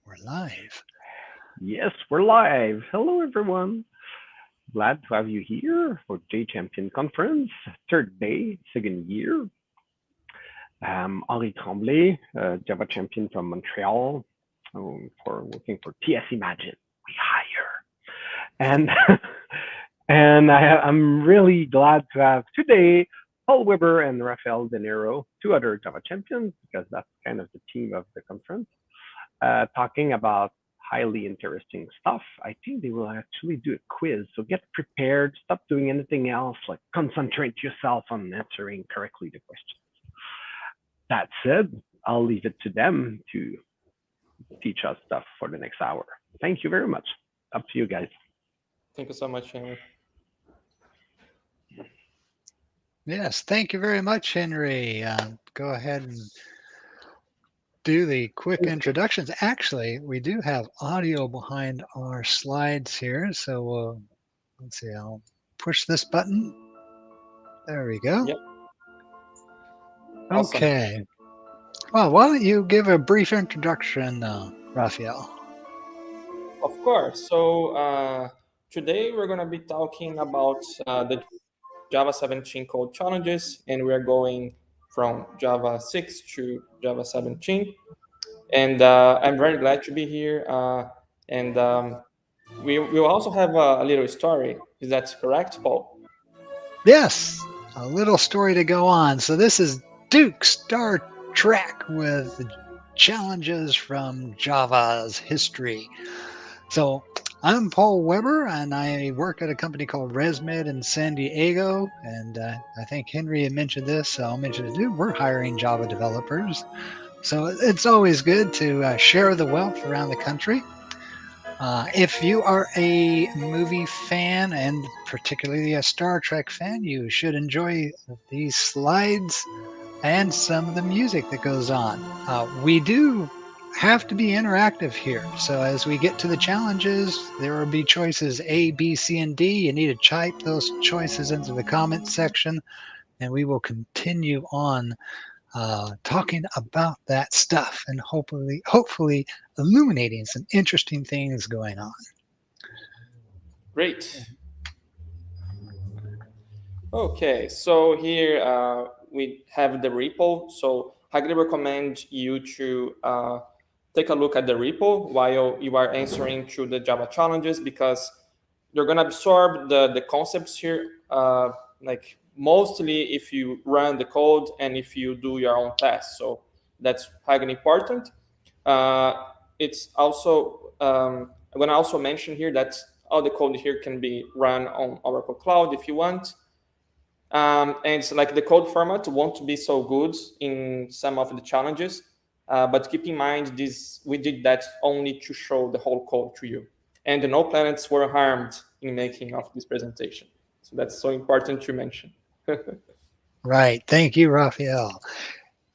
We're live. Yes, we're live. Hello, everyone. Glad to have you here for J Champion Conference, third day, second year. Henri Tremblay, Java champion from Montreal, for working for TS Imagine. We hire. And I'm really glad to have today Paul Weber and Rafael De Nero, two other Java champions, because that's kind of the theme of the conference, talking about highly interesting stuff. I think they will actually do a quiz. So get prepared. Stop doing anything else. Like concentrate yourself on answering correctly the questions. That said, I'll leave it to them to teach us stuff for the next hour. Thank you very much. Up to you guys. Thank you so much, Henry. Yes, thank you very much, Henry. Go ahead and do the quick introductions. Actually, we do have audio behind our slides here. So let's see, I'll push this button. There we go. Yep. Awesome. Okay. Well, why don't you give a brief introduction, Rafael? Of course. So today we're going to be talking about the Java 17 code challenges, and we are going from Java 6 to Java 17. And I'm very glad to be here. And we will also have a little story. Is that correct, Paul? Yes, a little story to go on. So this is Duke Star Trek with challenges from Java's history. So I'm Paul Weber, and I work at a company called ResMed in San Diego. And I think Henry had mentioned this, so I'll mention it too. We're hiring Java developers. So it's always good to share the wealth around the country. If you are a movie fan, and particularly a Star Trek fan, you should enjoy these slides and some of the music that goes on. We do have to be interactive here. So as we get to the challenges, there will be choices A, B, C, and D. You need to type those choices into the comment section, and we will continue on talking about that stuff and hopefully illuminating some interesting things going on. Great. Okay, so here we have the repo. So I highly recommend you to take a look at the repo while you are answering to the Java challenges, because you're going to absorb the concepts here, like mostly if you run the code and if you do your own tests. So that's highly important. It's also, I'm going to also mention here that all the code here can be run on Oracle Cloud if you want. And it's like the code format won't be so good in some of the challenges, but keep in mind this, we did that only to show the whole code to you. And no planets were harmed in making of this presentation. So that's so important to mention. Right. Thank you, Rafael.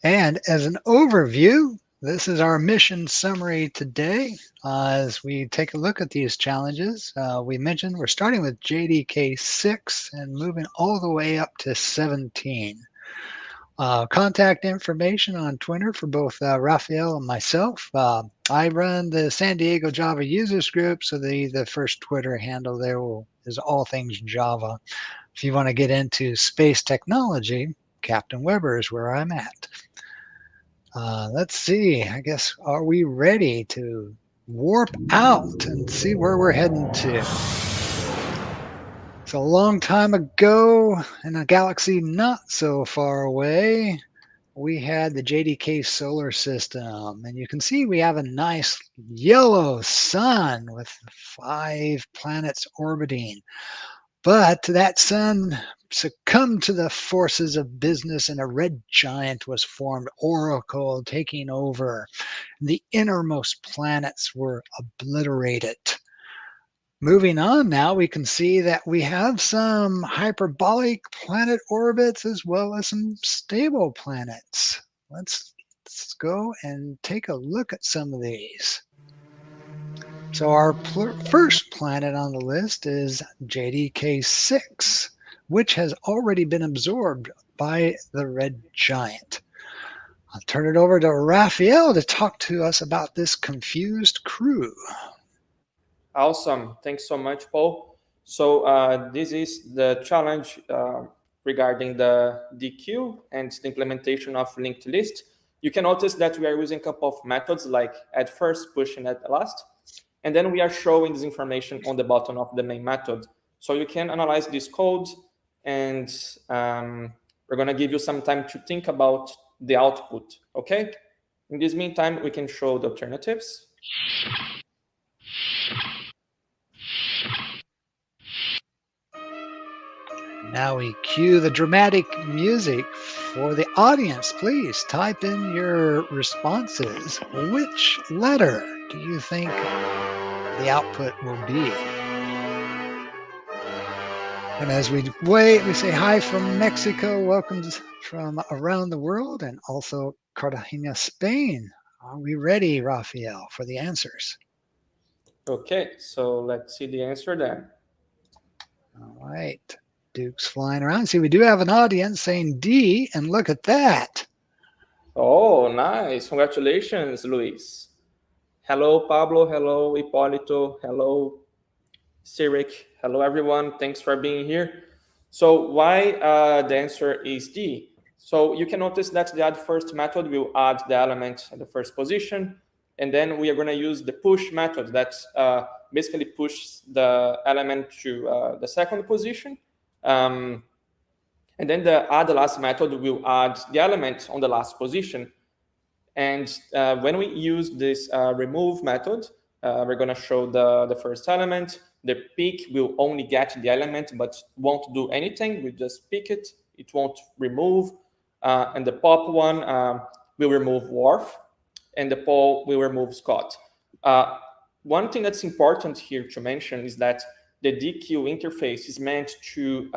And as an overview, this is our mission summary today. As we take a look at these challenges, we mentioned we're starting with JDK 6 and moving all the way up to 17. Contact information on Twitter for both Rafael and myself. I run the San Diego Java Users Group, so the first Twitter handle there is all things Java. If you want to get into space technology, Captain Weber is where I'm at. Let's see. I guess, are we ready to warp out and see where we're heading to? It's a long time ago in a galaxy not so far away. We had the JDK solar system, and you can see we have a nice yellow sun with 5 planets orbiting. But that sun succumbed to the forces of business, and a red giant was formed, Oracle taking over. The innermost planets were obliterated. Moving on now, we can see that we have some hyperbolic planet orbits as well as some stable planets. Let's go and take a look at some of these. So our first planet on the list is JDK 6, which has already been absorbed by the red giant. I'll turn it over to Rafael to talk to us about this confused crew. Awesome. Thanks so much, Paul. So this is the challenge regarding the DQ and the implementation of linked list. You can notice that we are using a couple of methods like add first, push, and add last. And then we are showing this information on the bottom of the main method. So you can analyze this code, and we're going to give you some time to think about the output, okay? In this meantime, we can show the alternatives. Now we cue the dramatic music for the audience. Please type in your responses. Which letter do you think the output will be? And as we wait, we say hi from Mexico, welcome from around the world, and also Cartagena, Spain. Are we ready, Rafael, for the answers? Okay, so let's see the answer then. All right. Duke's flying around. See, we do have an audience saying D, and look at that. Oh, nice. Congratulations, Luis. Hello, Pablo. Hello, Hipólito. Hello, Cyric. Hello, everyone. Thanks for being here. So why the answer is D? So you can notice that the add first method will add the element at the first position, and then we are going to use the push method that basically pushes the element to the second position. And then the add last method will add the element on the last position. And when we use this remove method, we're going to show the first element. The pick will only get the element, but won't do anything. We just pick it. It won't remove. And the pop one will remove Worf, and the poll will remove Scott. One thing that's important here to mention is that the DQ interface is meant to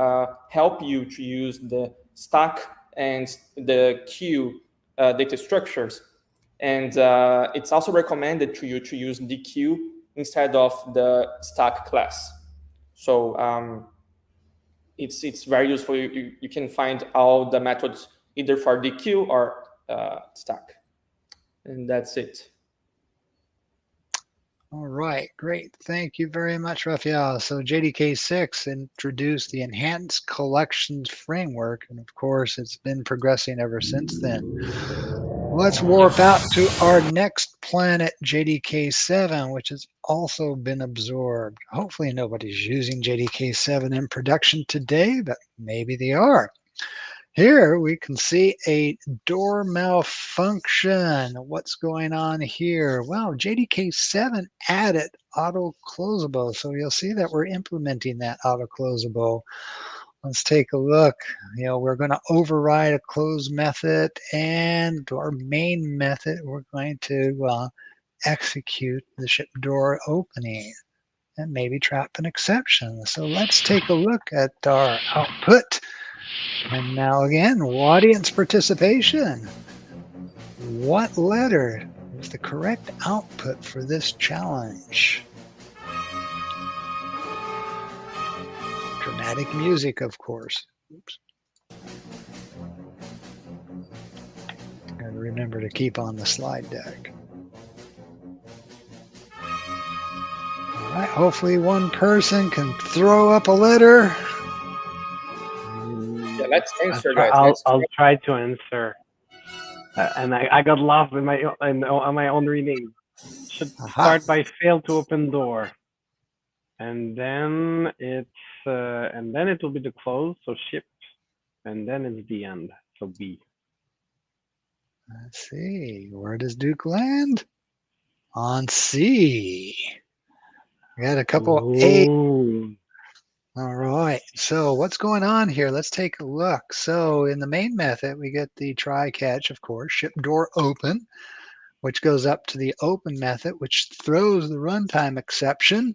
help you to use the stack and the queue data structures. And it's also recommended to you to use DQ instead of the stack class. So it's very useful. You can find all the methods either for DQ or stack. And that's it. All right, great. Thank you very much, Rafael. So JDK 6 introduced the Enhanced Collections Framework, and of course, it's been progressing ever since then. Let's warp out to our next planet, JDK 7, which has also been absorbed. Hopefully nobody's using JDK 7 in production today, but maybe they are. Here we can see a door malfunction. What's going on here? Well, JDK 7 added auto closable. So you'll see that we're implementing that auto closable. Let's take a look. We're going to override a close method, and our main method, we're going to execute the ship door opening and maybe trap an exception. So let's take a look at our output. And now again, audience participation. What letter is the correct output for this challenge? Dramatic music, of course. Oops. Gotta remember to keep on the slide deck. All right, hopefully one person can throw up a letter. Yeah, let's answer, guys. I'll try to answer. And I got lost in my own reading. Should start by fail to open door, and then it will be the close, so ship, and then it's the end, so B. Let's see, where does Duke land? On C. We had a couple A. All right, so what's going on here? Let's take a look. So in the main method, we get the try catch, of course, ship door open, which goes up to the open method, which throws the runtime exception.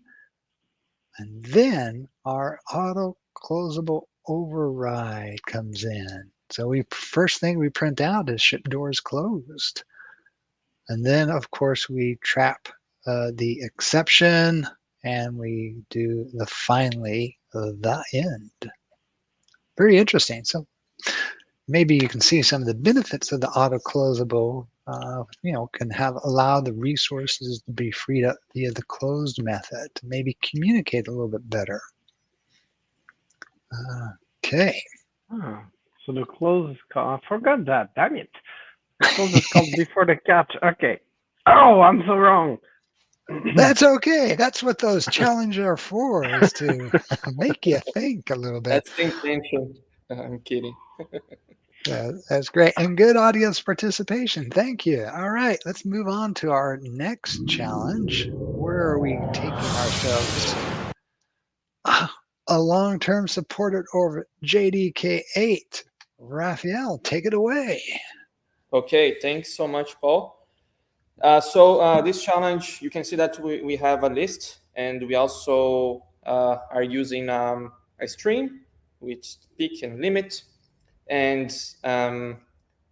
And then our auto closable override comes in. So first thing we print out is ship doors closed. And then, of course, we trap the exception, and we do finally the end. Very interesting. So maybe you can see some of the benefits of the auto-closable, can allow the resources to be freed up via the closed method to maybe communicate a little bit better. Okay. Oh, so the close is called, I forgot that, damn it. The close is called before the catch. Okay. Oh, I'm so wrong. That's okay. That's what those challenges are for, is to make you think a little bit. That's the intention. I'm kidding. That's great. And good audience participation. Thank you. All right, let's move on to our next challenge. Where are we taking ourselves? A long-term supporter over JDK8. Rafael, take it away. Okay, thanks so much, Paul. This challenge, you can see that we have a list, and we also are using a stream with peak and limit. And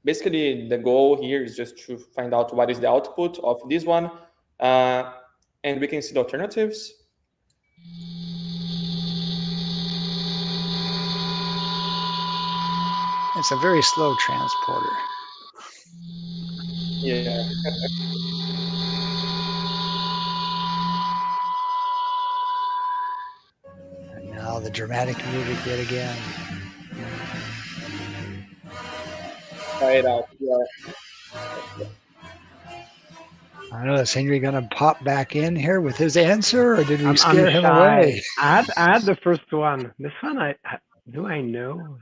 basically, the goal here is just to find out what is the output of this one. And we can see the alternatives. It's a very slow transporter. Yeah. And now the dramatic music yet again. Try it out. Yeah. I don't know, is Henry going to pop back in here with his answer, or did we I'm scare him shy. away? Add the first one. This one, do I know?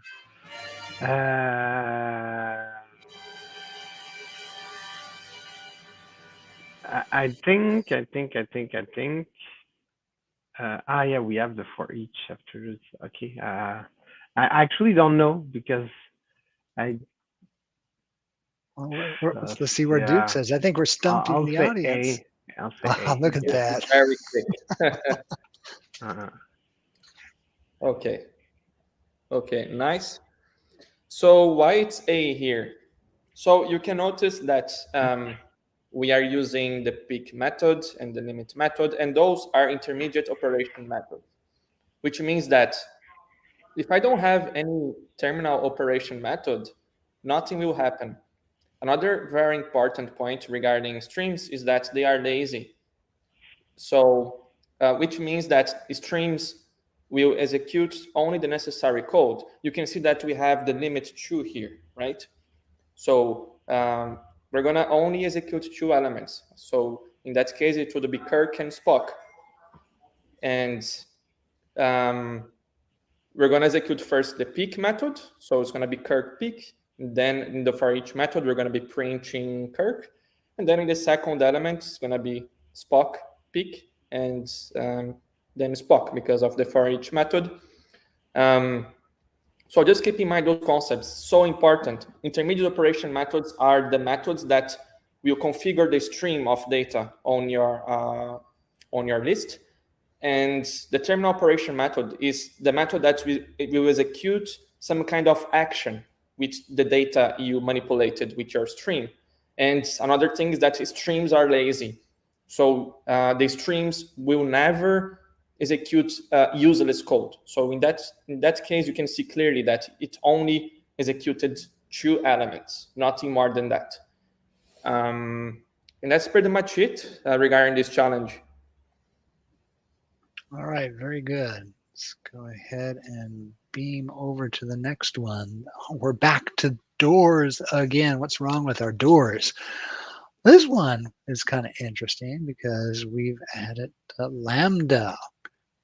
I think. Yeah, we have the for each after this. Okay. I actually don't know because I. Well, let's see where Duke says. I think we're stumping I'll the say audience. I'll say A. Look at that. Very quick. Okay. Okay, nice. So why it's A here? So you can notice that we are using the peak method and the limit method, and those are intermediate operation methods, which means that if I don't have any terminal operation method, nothing will happen. Another very important point regarding streams is that they are lazy. So, which means that streams will execute only the necessary code. You can see that we have the limit 2 here, right? So we're going to only execute 2 elements. So in that case, it would be Kirk and Spock. And we're going to execute first the peak method. So it's going to be Kirk peak. Then in the for each method, we're going to be printing Kirk. And then in the second element, it's going to be Spock peak and then Spock because of the for each method. So just keep in mind those concepts, so important. Intermediate operation methods are the methods that will configure the stream of data on your list. And the terminal operation method is the method that will execute some kind of action with the data you manipulated with your stream. And another thing is that streams are lazy. So the streams will never execute useless code. So in that case, you can see clearly that it only executed 2 elements, nothing more than that. And that's pretty much it regarding this challenge. All right, very good. Let's go ahead and beam over to the next one. We're back to doors again. What's wrong with our doors? This one is kind of interesting because we've added lambda.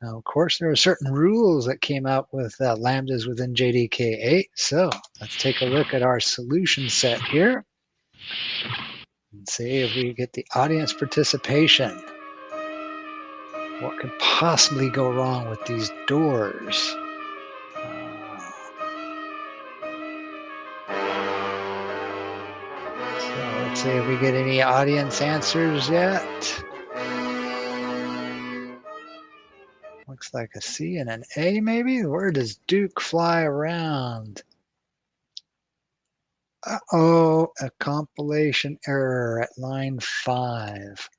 Now, of course, there are certain rules that came out with lambdas within JDK8. So let's take a look at our solution set here and see if we get the audience participation. What could possibly go wrong with these doors? So let's see if we get any audience answers yet. Looks like a C and an A maybe. Where does Duke fly around? Uh-oh, a compilation error at line 5.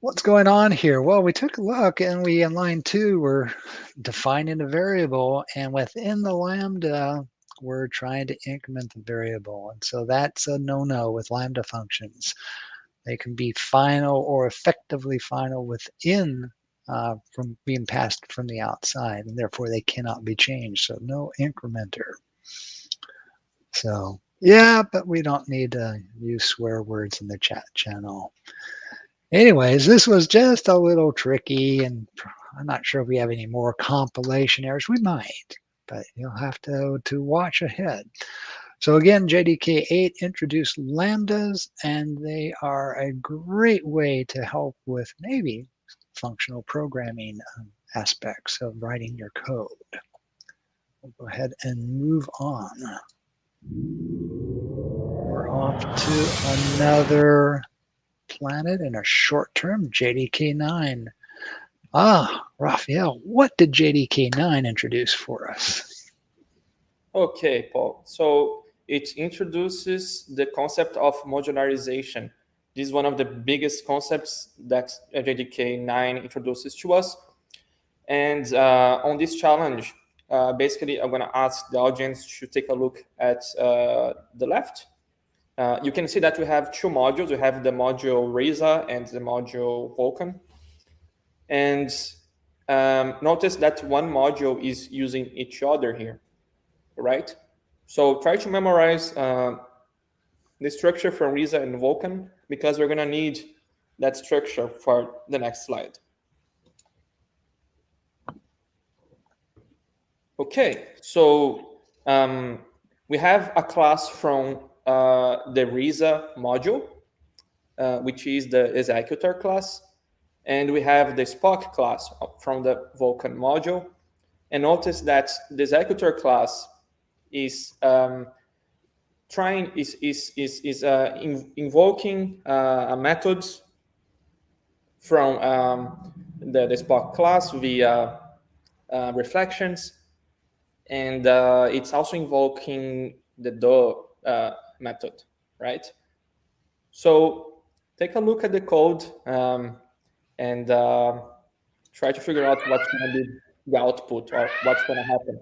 What's going on here? Well, we took a look and in line 2, we're defining a variable, and within the lambda, we're trying to increment the variable. And so that's a no-no with Lambda functions. They can be final or effectively final within from being passed from the outside, and therefore they cannot be changed. So no incrementer. So yeah, but we don't need to use swear words in the chat channel. Anyways, this was just a little tricky, and I'm not sure if we have any more compilation errors. We might, but you'll have to watch ahead. So again, JDK 8 introduced lambdas, and they are a great way to help with maybe functional programming aspects of writing your code. We'll go ahead and move on. We're off to another planet in a short term, JDK 9. Rafael, what did JDK 9 introduce for us? Okay, Paul. So it introduces the concept of modularization. This is one of the biggest concepts that JDK 9 introduces to us. And on this challenge, basically, I'm going to ask the audience to take a look at the left. You can see that we have two modules. We have the module Riza and the module Vulkan. And notice that one module is using each other here, right? So try to memorize the structure from Riza and Vulkan, because we're going to need that structure for the next slide. Okay, so we have a class from the Riza module, which is the executor class, and we have the Spock class from the Vulkan module. And notice that the executor class is invoking a method from the Spock class via reflections, and it's also invoking the do method, right? So take a look at the code and try to figure out what's going to be the output or what's going to happen.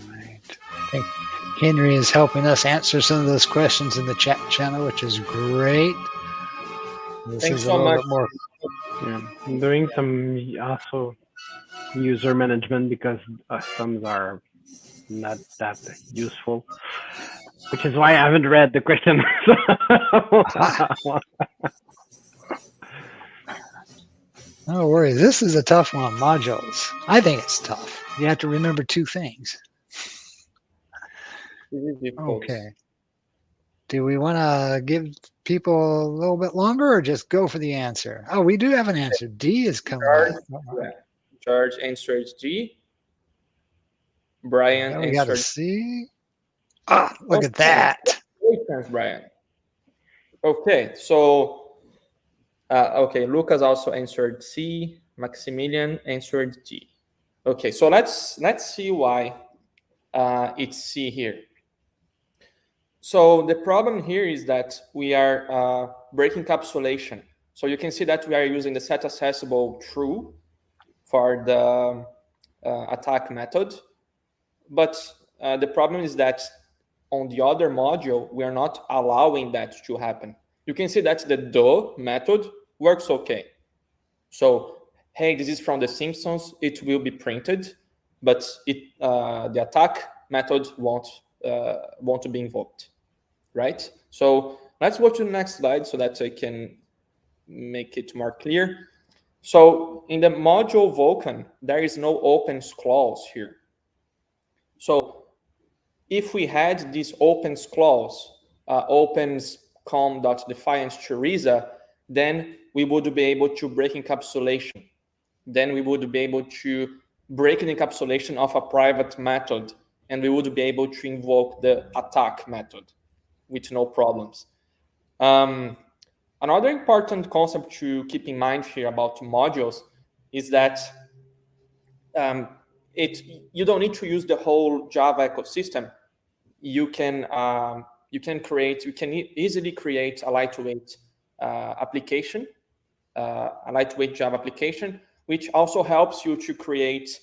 Right. I think Henry is helping us answer some of those questions in the chat channel, which is great. This Thanks is so a little much. bit more. Yeah, I'm doing some also user management because some are not that useful, which is why I haven't read the question. No worries. This is a tough one. Modules. I think it's tough. You have to remember two things. Okay. Do we want to give people a little bit longer or just go for the answer? Oh, we do have an answer. D is coming up. Yeah. George answered G. Brian Yeah, we got to answered C. Look at that. Thanks, Brian. Okay, so okay, Lucas also answered C. Maximilian answered G. Okay, so let's see why it's C here. So the problem here is that we are breaking encapsulation. So you can see that we are using the set accessible true for the attack method. But the problem is that on the other module, we are not allowing that to happen. You can see that the do method works okay. So, hey, this is from The Simpsons, it will be printed, but the attack method won't be invoked, right? So let's go to the next slide so that I can make it more clear. So in the module Vulkan, there is no opens clause here. So if we had this opens clause, opens com.defiance to Riza, then we would be able to break encapsulation. Then we would be able to break the encapsulation of a private method, and we would be able to invoke the attack method with no problems. Another important concept to keep in mind here about modules is that you don't need to use the whole Java ecosystem. You can easily create a lightweight application a lightweight Java application, which also helps you to create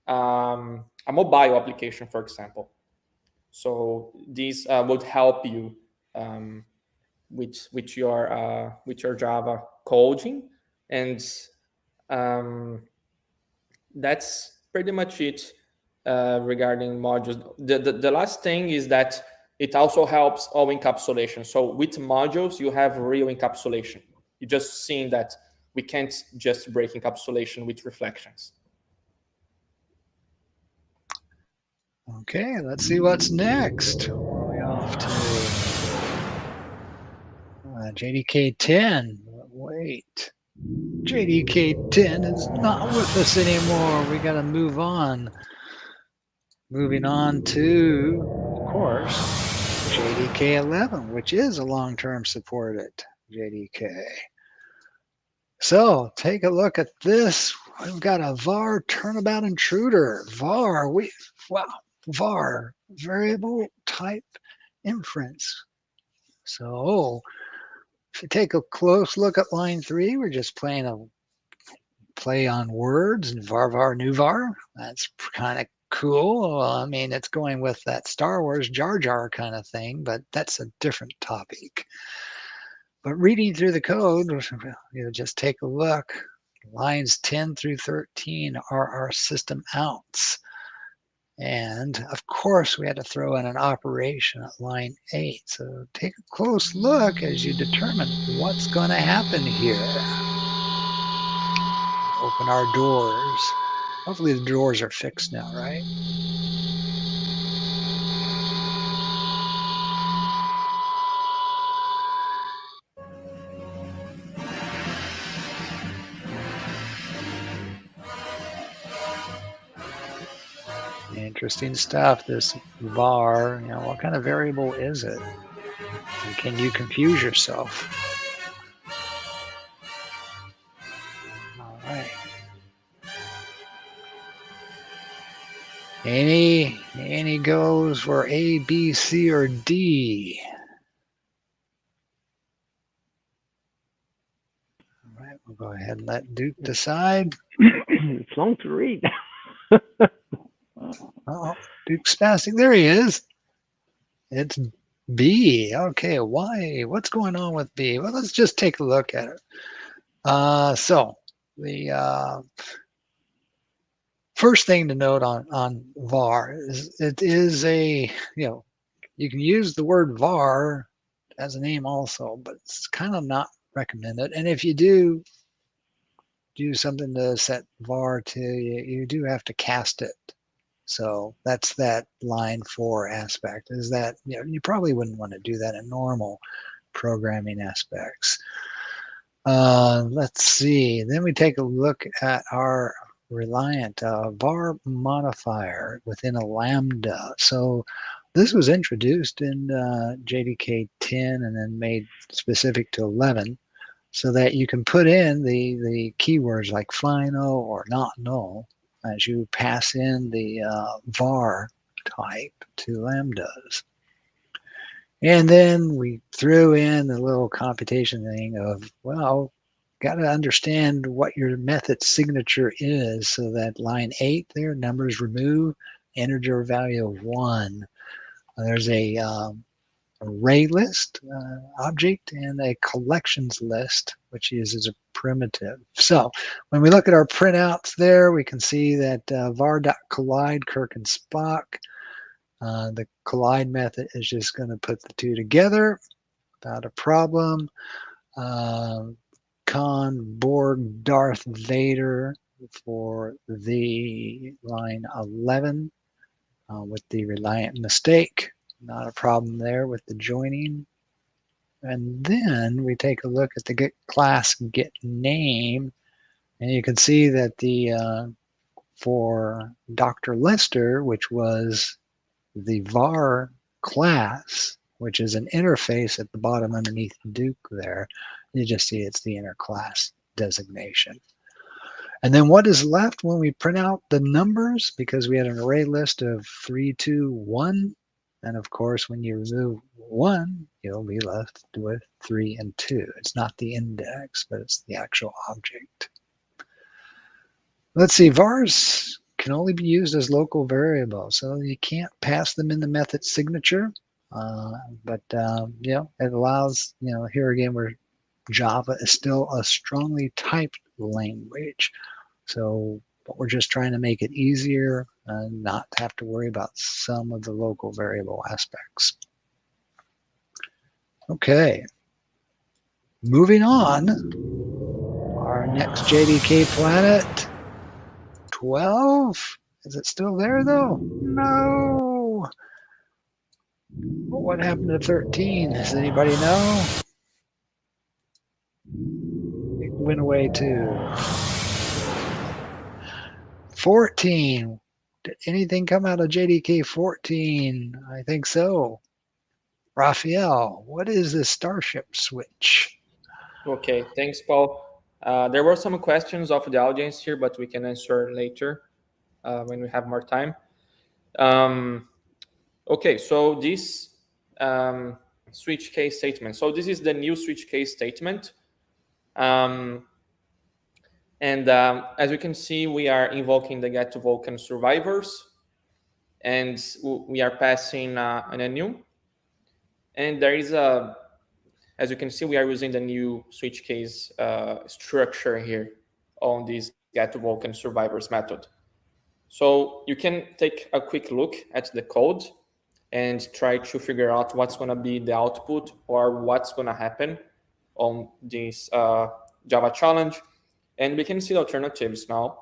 a mobile application, for example. So these would help you with your Java coding, and that's pretty much it regarding modules. The last thing is that it also helps all encapsulation. So with modules, you have real encapsulation. You just seeing that we can't just break encapsulation with reflections. Okay, let's see what's next. Where are we off to? JDK 10. Wait. JDK 10 is not with us anymore. We got to move on. Moving on to, of course, JDK 11, which is a long-term supported JDK. So take a look at this. We've got a var turnabout intruder. Var, wow, var, variable type inference. So if you take a close look at line 3, we're just playing a play on words and var, new var. That's kind of cool. I mean, it's going with that Star Wars Jar Jar kind of thing, but that's a different topic. But reading through the code, just take a look. Lines 10 through 13 are our system outs. And of course, we had to throw in an operation at line 8. So take a close look as you determine what's going to happen here. Open our doors. Hopefully the doors are fixed now, right? Interesting stuff, this var. What kind of variable is it? And can you confuse yourself? All right. Any goes for A, B, C, or D? All right, we'll go ahead and let Duke decide. It's long to read. Oh, Duke's fasting. There he is. It's B. Okay, why? What's going on with B? Well, let's just take a look at it. So the first thing to note on var is it is a, you can use the word var as a name also, but it's kind of not recommended. And if you do something to set var to, you do have to cast it. So that's that line 4 aspect, is that you probably wouldn't want to do that in normal programming aspects. Let's see. Then we take a look at our reliant var modifier within a lambda. So this was introduced in JDK 10 and then made specific to 11, so that you can put in the keywords like final or not null as you pass in the var type to lambdas. And then we threw in the little computation thing of, well, got to understand what your method signature is, so that line 8 there, numbers remove, integer value of 1. There's a array list object and a collections list, which uses a primitive. So when we look at our printouts there, we can see that var.collide Kirk and Spock. The collide method is just going to put the two together without a problem. Con Borg Darth Vader for the line 11 with the reliant mistake. Not a problem there with the joining. And then we take a look at the get class get name, and you can see that the for Dr. Lester, which was the var class, which is an interface at the bottom underneath Duke there, you just see it's the inner class designation. And then what is left when we print out the numbers, because we had an array list of 3, 2, 1, And of course, when you remove 1, you'll be left with 3 and 2. It's not the index, but it's the actual object. Let's see, vars can only be used as local variables, so you can't pass them in the method signature. But it allows, here again, where Java is still a strongly typed language. But we're just trying to make it easier and not have to worry about some of the local variable aspects. Okay, moving on. Our next JDK planet, 12. Is it still there though? No. Well, what happened to 13? Does anybody know? It went away too. 14. Did anything come out of JDK 14? I think so. Rafael, what is this Starship switch? Okay, thanks, Paul. There were some questions of the audience here, but we can answer later when we have more time. Okay, so this switch case statement. So this is the new switch case statement. And as you can see, we are invoking the get to Vulkan survivors, and we are passing an enum. And there is as you can see, we are using the new switch case structure here on this get to Vulkan survivors method. So you can take a quick look at the code and try to figure out what's going to be the output or what's going to happen on this Java challenge. And we can see the alternatives now.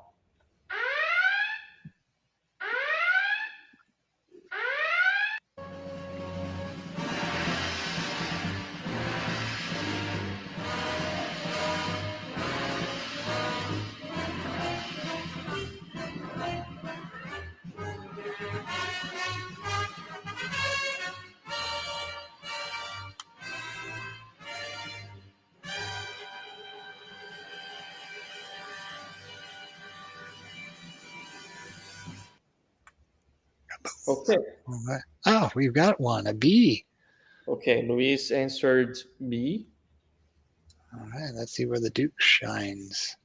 Okay. Oh, we've got one, a B. Okay, Luis answered B. All right, let's see where the Duke shines.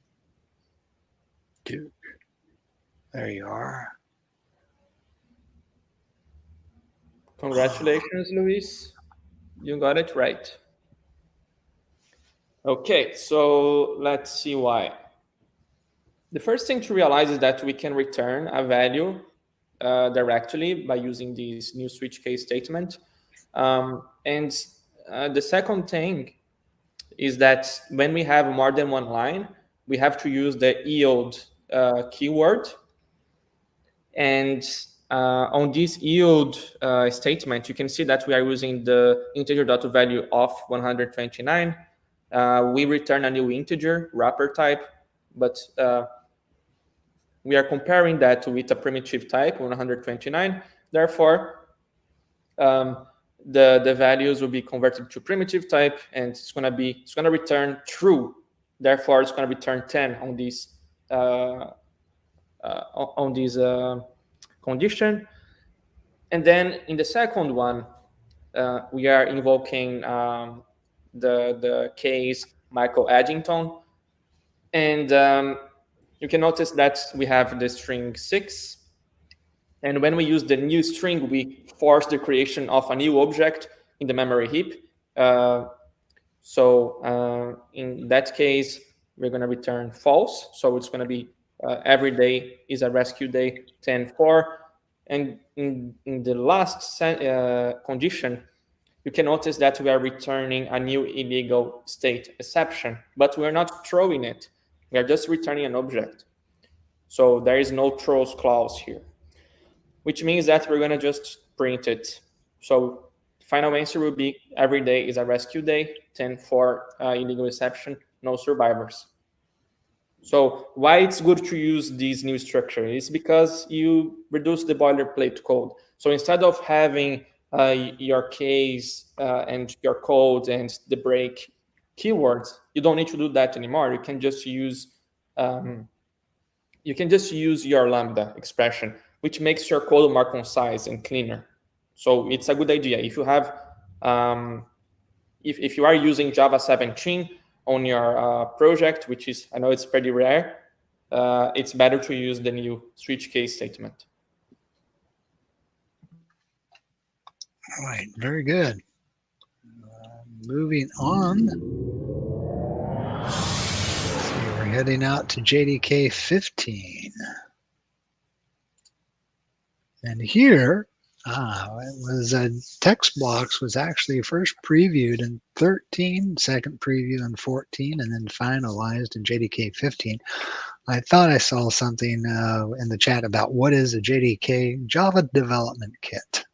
Duke. There you are. Congratulations, Luis. You got it right. Okay, so let's see why. The first thing to realize is that we can return a value directly by using this new switch case statement. And the second thing is that when we have more than one line, we have to use the yield keyword. And on this yield statement, you can see that we are using the integer.value of 129. We return a new integer wrapper type, but we are comparing that with a primitive type, 129. Therefore, the values will be converted to primitive type, and it's going to return true. Therefore, it's going to return 10 on this condition. And then in the second one, we are invoking the case Michael Addington, and you can notice that we have the string 6. And when we use the new string, we force the creation of a new object in the memory heap. So in that case, we're going to return false. So it's going to be every day is a rescue day, 10-4. And in the last condition, you can notice that we are returning a new illegal state exception, but we're not throwing it. We are just returning an object. So there is no throws clause here, which means that we're going to just print it. So final answer will be every day is a rescue day, 10-4 illegal exception, no survivors. So why it's good to use this new structure is because you reduce the boilerplate code. So instead of having your case and your code and the break keywords, you don't need to do that anymore. You can just use your lambda expression, which makes your code more concise and cleaner. So it's a good idea. If you have, if you are using Java 17 on your project, which is, I know it's pretty rare, it's better to use the new switch case statement. All right, very good. Moving on. Let's see, we're heading out to JDK 15. And here, it was text blocks was actually first previewed in 13, second preview in 14, and then finalized in JDK 15. I thought I saw something in the chat about what is a JDK Java Development Kit.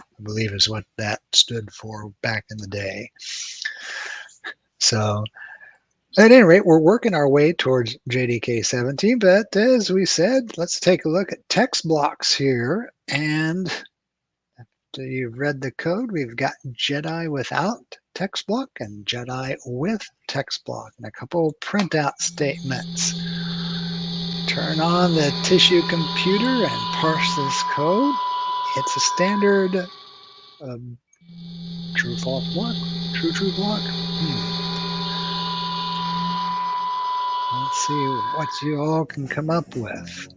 I believe is what that stood for back in the day. So at any rate, we're working our way towards JDK 17, but as we said, let's take a look at text blocks here. And after you've read the code, we've got JEDI without text block and JEDI with text block and a couple printout statements. Turn on the tissue computer and parse this code. It's a standard true false block, true block. Let's see what you all can come up with.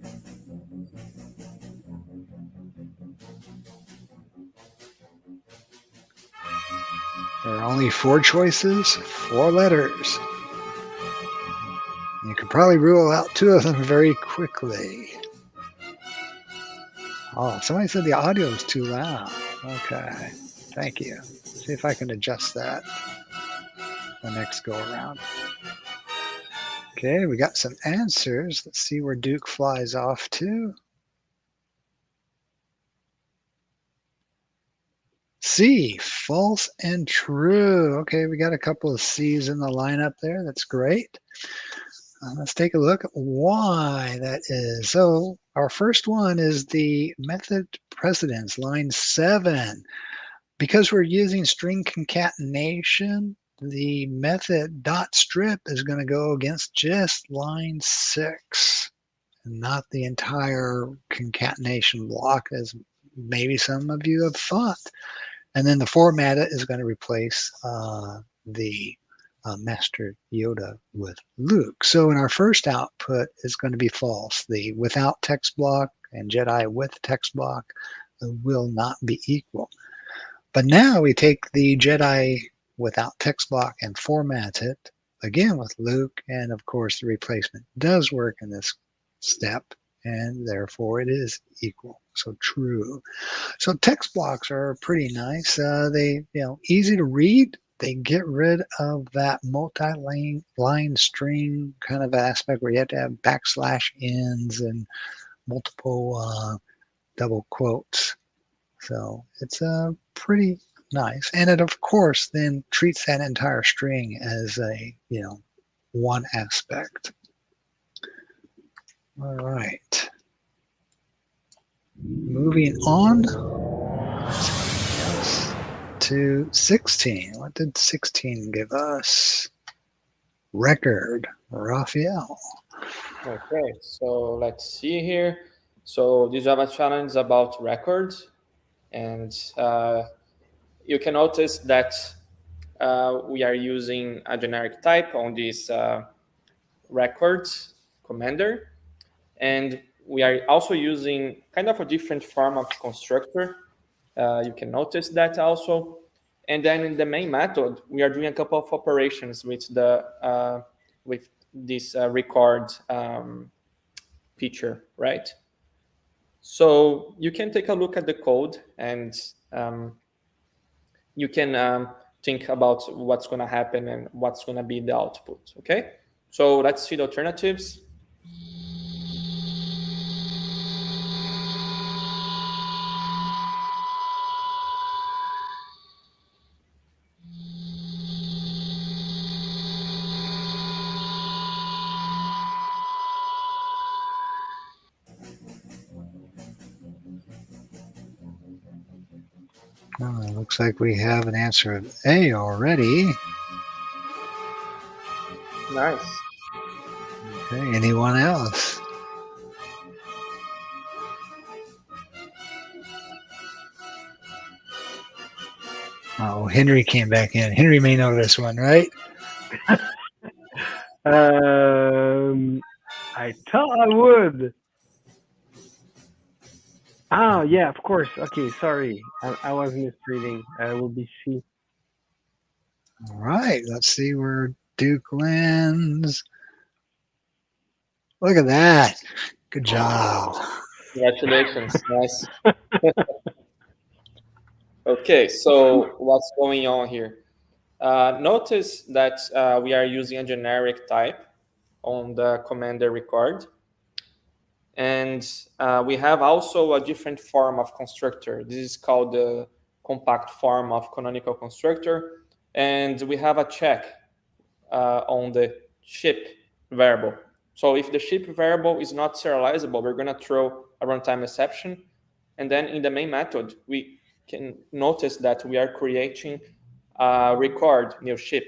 There are only 4 choices, 4 letters. You could probably rule out 2 of them very quickly. Oh, somebody said the audio is too loud. Okay, thank you. See if I can adjust that the next go around. Okay, we got some answers. Let's see where Duke flies off to. C, false and true. Okay, we got a couple of C's in the lineup there. That's great. Let's take a look at why that is. So our first one is the method precedence, line 7. Because we're using string concatenation, the method dot strip is going to go against just line 6 and not the entire concatenation block, as maybe some of you have thought. And then the format is going to replace the Master Yoda with Luke. So in our first output is going to be false. The without text block and JEDI with text block will not be equal. But now we take the JEDI without text block and format it again with Luke, and of course the replacement does work in this step, and therefore it is equal. So true. So text blocks are pretty nice. They, easy to read. They get rid of that multi-line string kind of aspect where you have to have backslash ends and multiple double quotes. So it's pretty nice. And it, of course, then treats that entire string as a, one aspect. All right. Moving on to 16. What did 16 give us? Record, Rafael. Okay, so let's see here. So this Java challenge is about records, and you can notice that we are using a generic type on this records commander, and we are also using kind of a different form of constructor. You can notice that also. And then in the main method, we are doing a couple of operations with the with this record feature, right? So you can take a look at the code, and you can think about what's going to happen and what's going to be the output. Okay, so let's see the alternatives. Looks like we have an answer of A already. Nice. Okay, anyone else? Oh, Henry came back in. Henry may know this one, right? I thought I would. Oh, yeah, of course. Okay, sorry. I was misreading. Will be C. All right, let's see where Duke lands. Look at that. Good job. Congratulations. Nice. Okay, so what's going on here? Notice that we are using a generic type on the commander record. And we have also a different form of constructor. This is called the compact form of canonical constructor. And we have a check on the ship variable. So if the ship variable is not serializable, we're going to throw a runtime exception. And then in the main method, we can notice that we are creating a record new ship.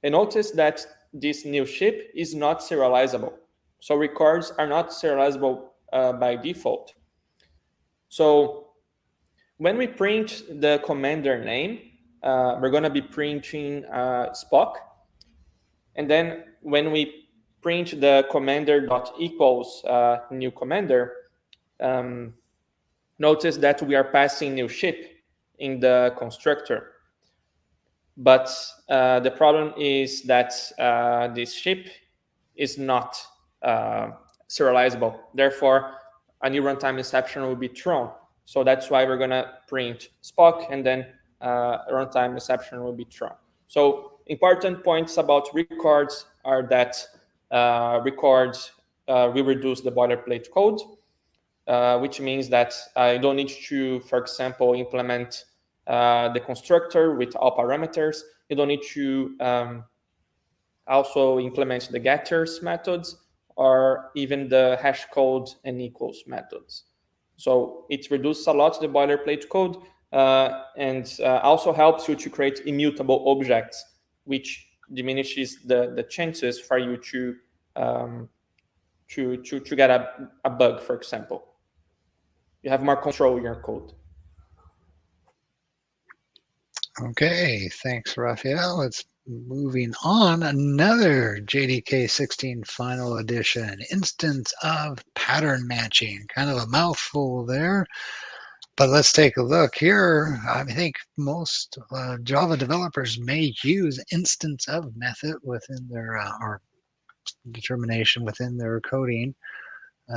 And notice that this new ship is not serializable. So records are not serializable by default. So when we print the commander name, we're going to be printing Spock. And then when we print the commander dot equals new commander, notice that we are passing new ship in the constructor. But the problem is that this ship is not serializable. Therefore, a new runtime exception will be thrown. So that's why we're going to print Spock, and then runtime exception will be thrown. So important points about records are that records will reduce the boilerplate code, which means that I don't need to, for example, implement the constructor with all parameters. You don't need to also implement the getters methods or even the hash code and equals methods. So it reduces a lot the boilerplate code and also helps you to create immutable objects, which diminishes the chances for you to get a bug, for example. You have more control in your code. Okay, thanks, Rafael. It's moving on. Another JDK 16 final edition instance of pattern matching. Kind of a mouthful there, but let's take a look here. I think most Java developers may use instance of method within their or determination within their coding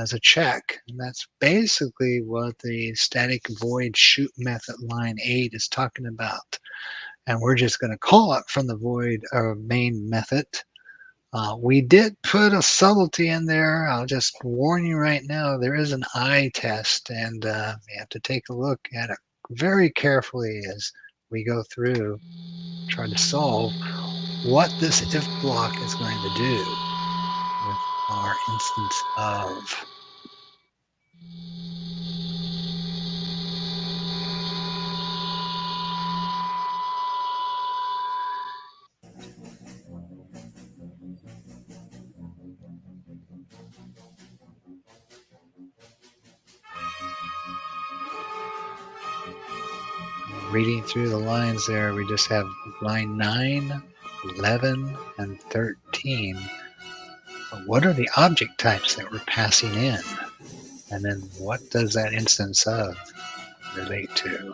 as a check. And that's basically what the static void shoot method line 8 is talking about. And we're just going to call it from the void main method. We did put a subtlety in there. I'll just warn you right now, there is an I test, and you have to take a look at it very carefully as we go through, try to solve what this if block is going to do with our instance of. Reading through the lines there, we just have line 9, 11, and 13. What are the object types that we're passing in? And then what does that instance of relate to?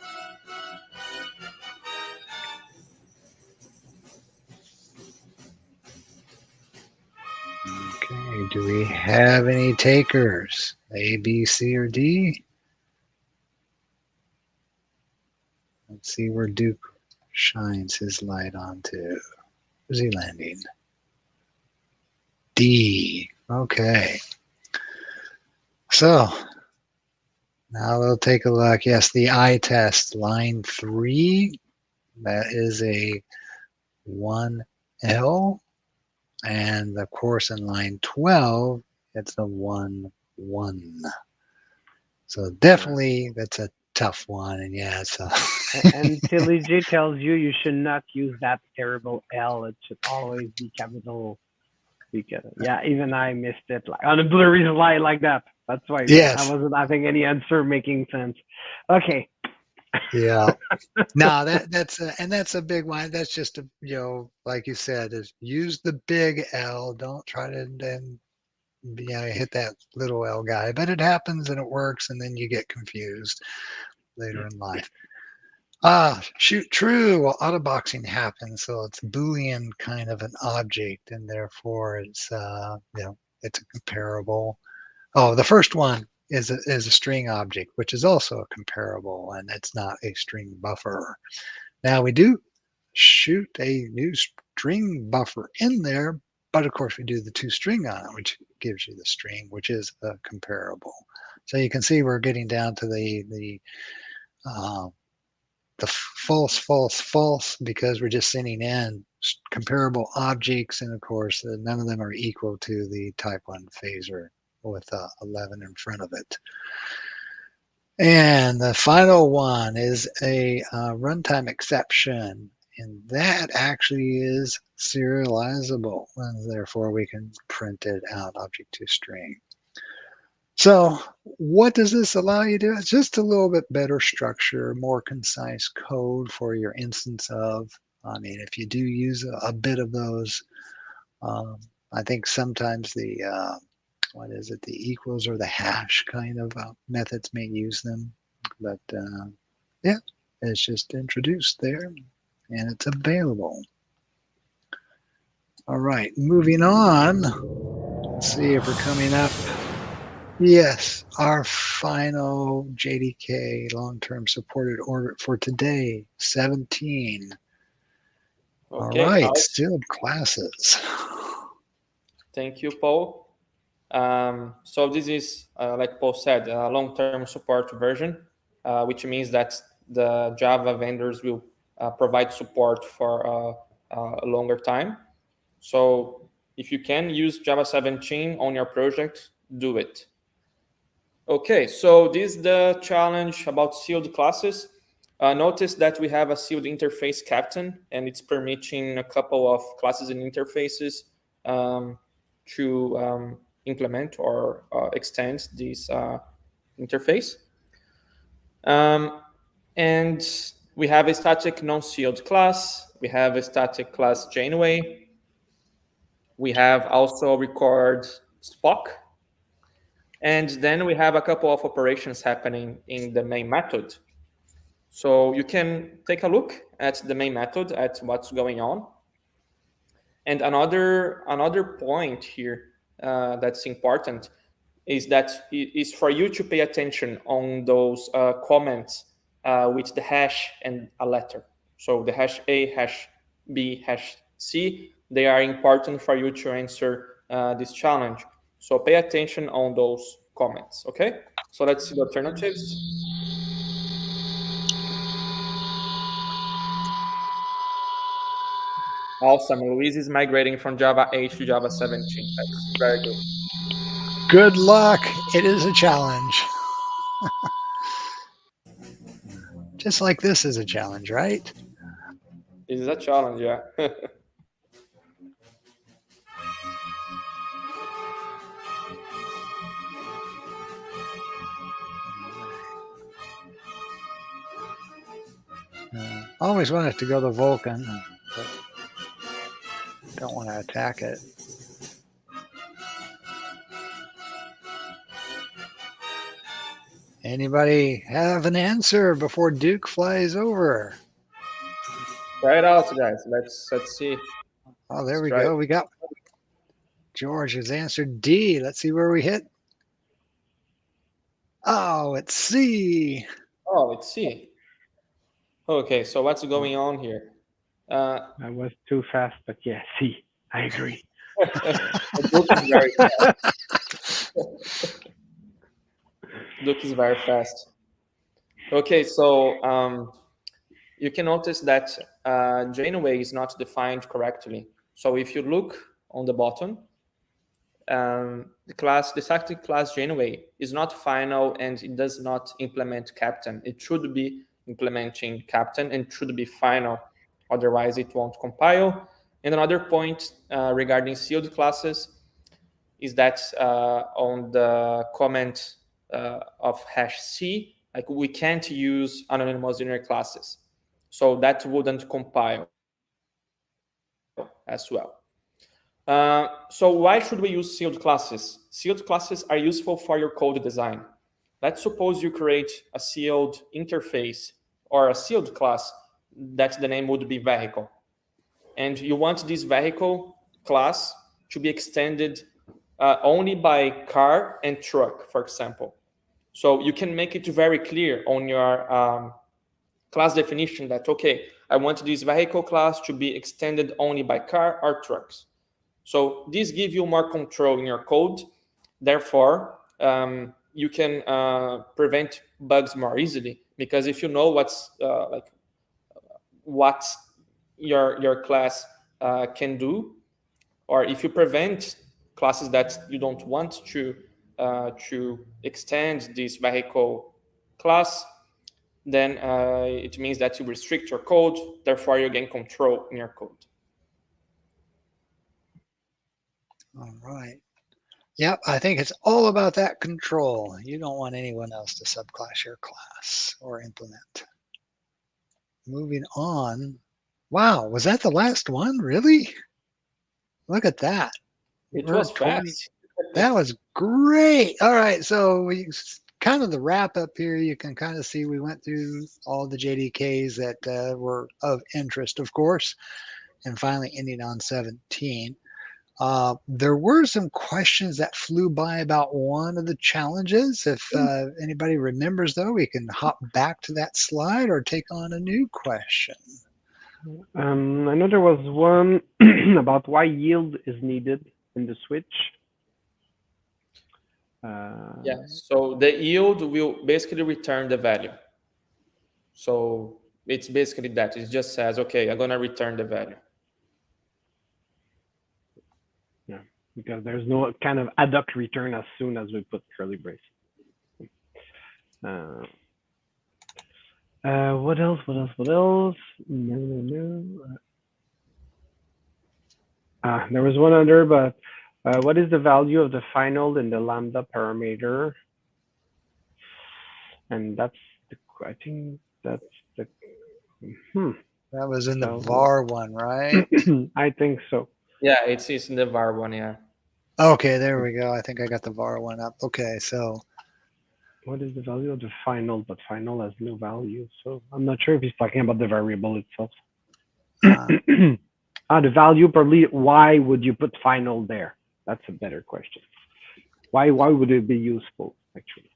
Okay, do we have any takers? A, B, C, or D? Let's see where Duke shines his light onto. Where's he landing? D. Okay. So now we'll take a look. Yes, the I test, line 3. That is a 1L. And of course, in line 12, it's a 1, 1. So definitely that's a tough one. And yeah, so. And TilyJ tells you should not use that terrible L. It should always be capital. Because, yeah, even I missed it like on a blurry slide like that. That's why Yes. I wasn't having any answer making sense. Okay. Yeah. No, that's a big one. That's just like you said, is use the big L. Don't try to then hit that little L guy. But it happens and it works, and then you get confused later in life. Shoot, true. Well, autoboxing happens, so it's Boolean kind of an object, and therefore it's a comparable. Oh, the first one is a string object, which is also a comparable, and it's not a string buffer. Now we do shoot a new string buffer in there, but of course we do the toString on it, which gives you the string, which is a comparable. So you can see we're getting down to the false, false, false, because we're just sending in comparable objects, and of course none of them are equal to the type 1 phaser with 11 in front of it. And the final one is a runtime exception, and that actually is serializable, and therefore we can print it out object to string. So what does this allow you to do? It's just a little bit better structure, more concise code for your instance of. I mean, if you do use a bit of those, I think sometimes the equals or the hash kind of methods may use them. But yeah, it's just introduced there and it's available. All right, moving on. Let's see if we're coming up. Yes, our final JDK long-term supported order for today, 17. Okay, all right, awesome. Sealed classes. Thank you, Paul. So this is, like Paul said, a long-term support version, which means that the Java vendors will provide support for a longer time. So if you can use Java 17 on your project, do it. Okay, so this is the challenge about sealed classes. Notice that we have a sealed interface captain, and it's permitting a couple of classes and interfaces to implement or extend this interface. And we have a static non-sealed class. We have a static class Janeway. We have also record Spock. And then we have a couple of operations happening in the main method. So you can take a look at the main method, at what's going on. And another point here that's important is that it is for you to pay attention on those comments with the hash and a letter. So the hash A, hash B, hash C, they are important for you to answer this challenge. So pay attention on those comments, okay? So let's see the alternatives. Awesome. Luis is migrating from Java 8 to Java 17. That's very good. Good luck. It is a challenge. Just like this is a challenge, right? This is a challenge, yeah. Always wanted to go to Vulkan, but don't want to attack it. Anybody have an answer before Duke flies over? Try it out, guys. Let's see. Oh, there we go. We got George has answered D. Let's see where we hit. Oh, it's C. Oh, it's C. Okay, so what's going on here? I was too fast, but yeah, C. I agree. Duke is very fast. Duke is very fast. Okay, so you can notice that Janeway is not defined correctly. So if you look on the bottom, the static class Janeway is not final and it does not implement captain. It should be implementing captain and should be final, otherwise it won't compile. And another point regarding sealed classes is that on the comment of hash C, Like we can't use anonymous linear classes. So that wouldn't compile as well. So why should we use sealed classes? Sealed classes are useful for your code design. Let's suppose you create a sealed interface or a sealed class that the name would be vehicle. And you want this vehicle class to be extended only by car and truck, for example. So you can make it very clear on your class definition that, okay, I want this vehicle class to be extended only by car or trucks. So this gives you more control in your code. Therefore, you can prevent bugs more easily, because if you know what your class can do, or if you prevent classes that you don't want to extend this vehicle class, then it means that you restrict your code. Therefore, you gain control in your code. All right. Yep, I think it's all about that control. You don't want anyone else to subclass your class or implement. Moving on. Wow, was that the last one? Really? Look at that. It We're was 20. fast. That was great. All right, so we kind of the wrap up here. You can kind of see we went through all the JDKs that were of interest, of course, and finally ending on 17. There were some questions that flew by about one of the challenges. If anybody remembers, though, we can hop back to that slide or take on a new question. I know there was one about why yield is needed in the switch. Yeah, so the yield will basically return the value. So it's basically that. It just says, okay, I'm going to return the value. Yeah, because there's no kind of ad hoc return as soon as we put curly brace. What else? No. There was one other, but what is the value of the final in the lambda parameter? And that's I think that's the. That was in the var one, right? I think so. Yeah, it's in the var one, yeah. Okay, there we go. I think I got the var one up. Okay, so. What is the value of the final? But final has no value, so I'm not sure if he's talking about the variable itself. The value per lead. Why would you put final there? That's a better question. Why would it be useful actually?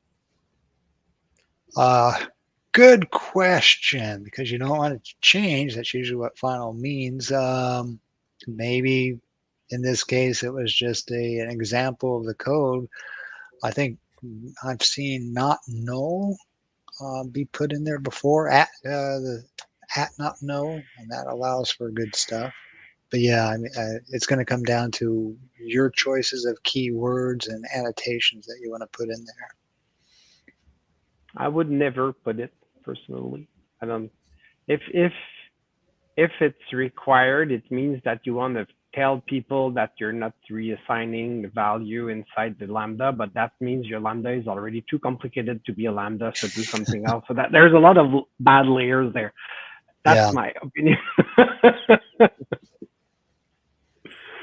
Good question, because you don't want it to change. That's usually what final means. Maybe in this case it was just an example of the code. I think I've seen not null be put in there before, at not null, and that allows for good stuff. But yeah, I mean, it's going to come down to your choices of keywords and annotations that you want to put in there. I would never put it personally. I don't. If it's required, it means that you want to tell people that you're not reassigning the value inside the lambda, but that means your lambda is already too complicated to be a lambda, so do something else. So that there's a lot of bad layers there. That's my opinion.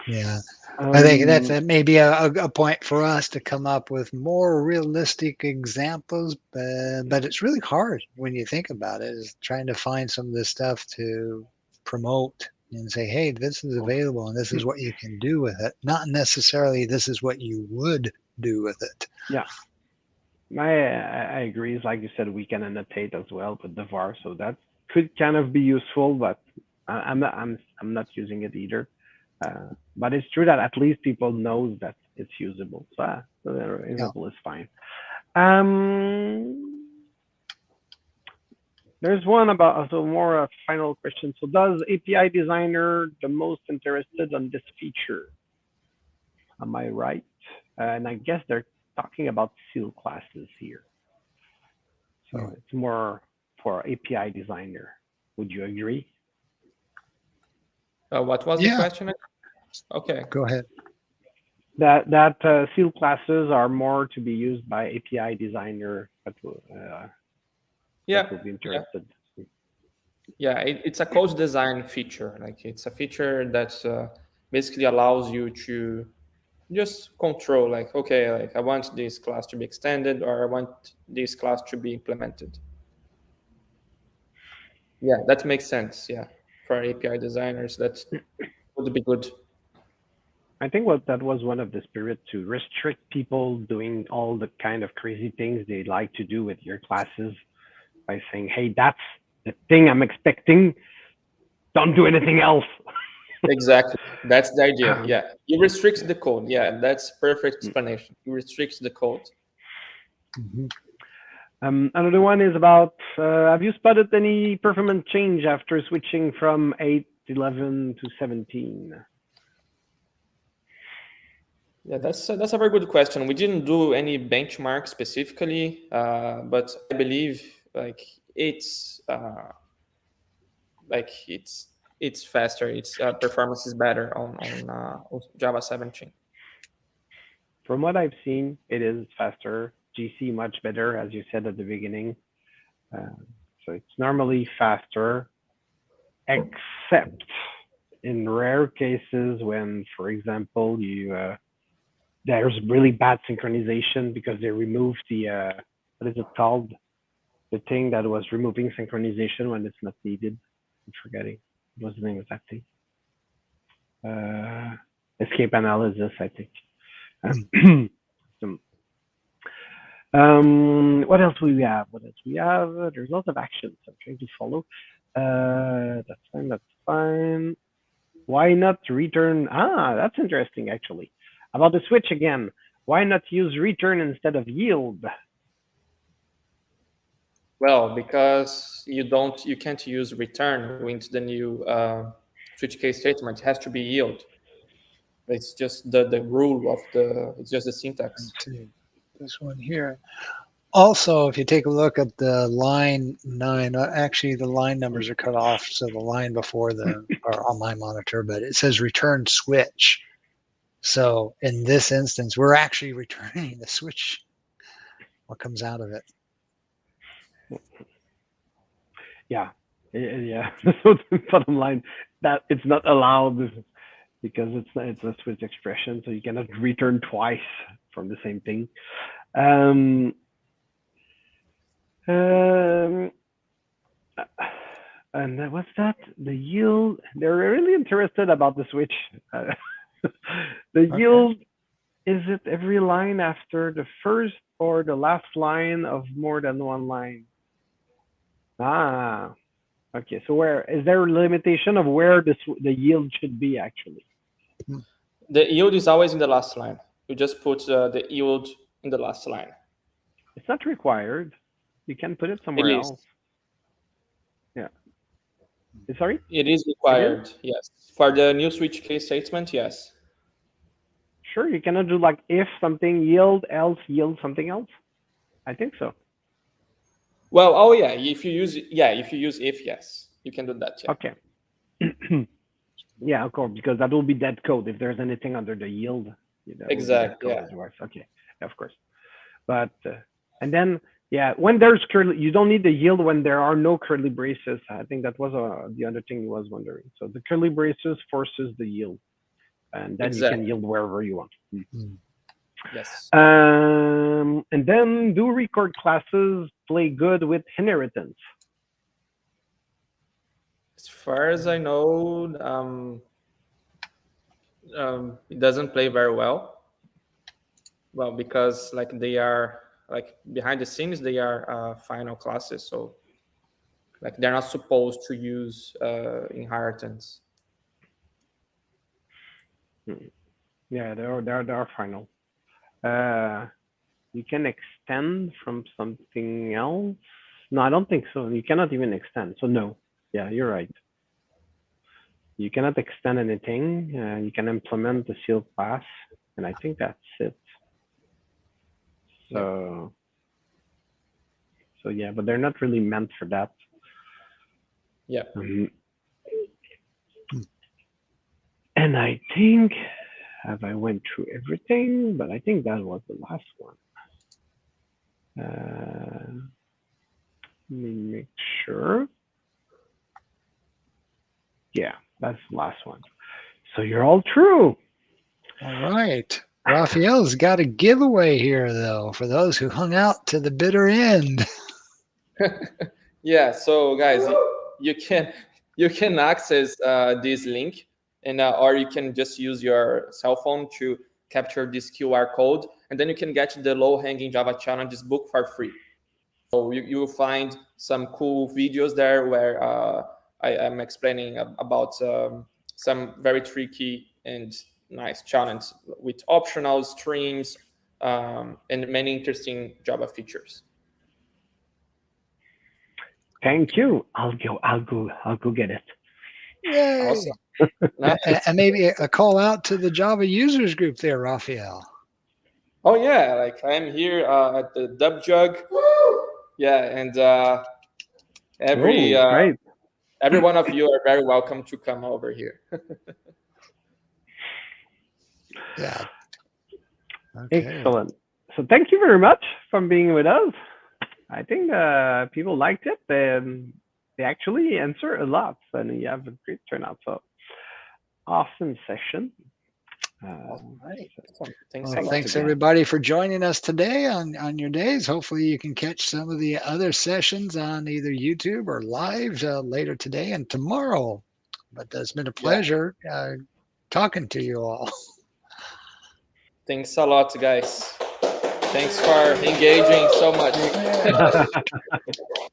Yeah, I think that may be a point for us to come up with more realistic examples, but it's really hard when you think about it, is trying to find some of this stuff to promote and say, hey, this is available and this is what you can do with it. Not necessarily this is what you would do with it. Yeah, I agree. It's like you said, we can annotate as well with the var, so that could kind of be useful, but I'm not using it either. But it's true that at least people know that it's usable. So the example is fine. There's one about also more a final question. So does API designer the most interested on this feature? Am I right? And I guess they're talking about seal classes here. So it's more for API designer. Would you agree? What was the question? Okay. Go ahead. That seal classes are more to be used by API designer. Yeah, that will be yeah, interested. yeah. It's a code design feature. Like it's a feature that basically allows you to just control. Like, okay, like I want this class to be extended, or I want this class to be implemented. Yeah, that makes sense. Yeah, for API designers, that would be good. I think that was one of the spirit to restrict people doing all the kind of crazy things they like to do with your classes by saying, "Hey, that's the thing I'm expecting. Don't do anything else." Exactly. That's the idea. Yeah. You restrict the code. Yeah, that's perfect explanation. You restrict the code. Mhm. Another one is about, have you spotted any performance change after switching from 8.11 to 17? Yeah, that's a very good question. We didn't do any benchmark specifically, but I believe it's uh, it's faster. Its performance is better on Java 17. From what I've seen, it is faster. GC much better, as you said at the beginning. Uh, so it's normally faster, except in rare cases when, for example, there's really bad synchronization because they removed the what is it called? The thing that was removing synchronization when it's not needed. I'm forgetting. What's the name of that thing? Escape analysis, I think. What else do we have? What else we have? There's lots of actions I'm trying to follow. That's fine. That's fine. Why not return? That's interesting actually. About the switch again. Why not use return instead of yield? Well, because you can't use return with the new switch case statement. It has to be yield. It's just the rule of it's just the syntax. Let's see this one here. Also, if you take a look at the line 9, actually the line numbers are cut off, so the line before the are on my monitor, but it says return switch. So in this instance, we're actually returning the switch, what comes out of it. Yeah, yeah. So the bottom line that it's not allowed because it's a switch expression, so you cannot return twice from the same thing. Um, um, and what's that? The yield. They're really interested about the switch. The yield, is it every line after the first or the last line of more than one line? Okay. So where is there a limitation of where the yield should be actually? The yield is always in the last line. You just put the yield in the last line. It's not required. You can put it It somewhere is. else. Yeah. Sorry? It is It is? required. Yes. For the new switch case statement, yes. Sure. You cannot do like if something yield, else yield something else. I think so. Well, oh yeah. If you use if, yes, you can do that. Yeah. Okay. Yeah, of course, because that will be dead code. If there's anything under the yield, that will be dead Exactly. code Yeah. otherwise. Okay, of course. But and then when there's curly, you don't need the yield when there are no curly braces. I think that was the other thing you was wondering. So the curly braces forces the yield, and then you can Exactly. yield wherever you want. Yes. And then do record classes play good with inheritance? As far as I know, it doesn't play very well. Well, because like they are like behind the scenes, they are final classes, so like they're not supposed to use inheritance. Yeah, they're final. You can extend from something else. No, I don't think so. You cannot even extend. So no. Yeah, you're right. You cannot extend anything. You can implement the sealed class, and I think that's it. So, yeah, but they're not really meant for that. Yeah. And I think I went through everything, but I think that was the last one. Let me make sure. Yeah, that's the last one. So you're all true. All right. Rafael's got a giveaway here, though, for those who hung out to the bitter end. Yeah, so guys, you can access this link, and or you can just use your cell phone to capture this QR code, and then you can get the low hanging Java challenges book for free. So you will find some cool videos there where I am explaining about some very tricky and nice challenges with optional streams and many interesting Java features. Thank you. I'll go get it. Yay. Awesome. Nice. And maybe a call out to the Java users group there, Rafael. Oh yeah, like I'm here at the Dub Jug. Yeah, and Great. every one of you are very welcome to come over here. Yeah. Okay. Excellent. So thank you very much for being with us. I think people liked it. They actually answer a lot, and you have a great turnout. So awesome session. All right. Thanks Well, a lot. thanks again. everybody for joining us today on your days. Hopefully you can catch some of the other sessions on either YouTube or live later today and tomorrow. But it's been a pleasure talking to you all. Thanks a lot, guys. Thanks for engaging so much.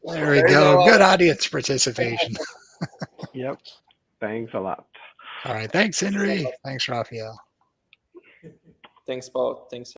There we go. Good audience participation. Yep. Thanks a lot. All right. Thanks, Henry. Thanks, Rafael. Thanks, Paul. Thanks.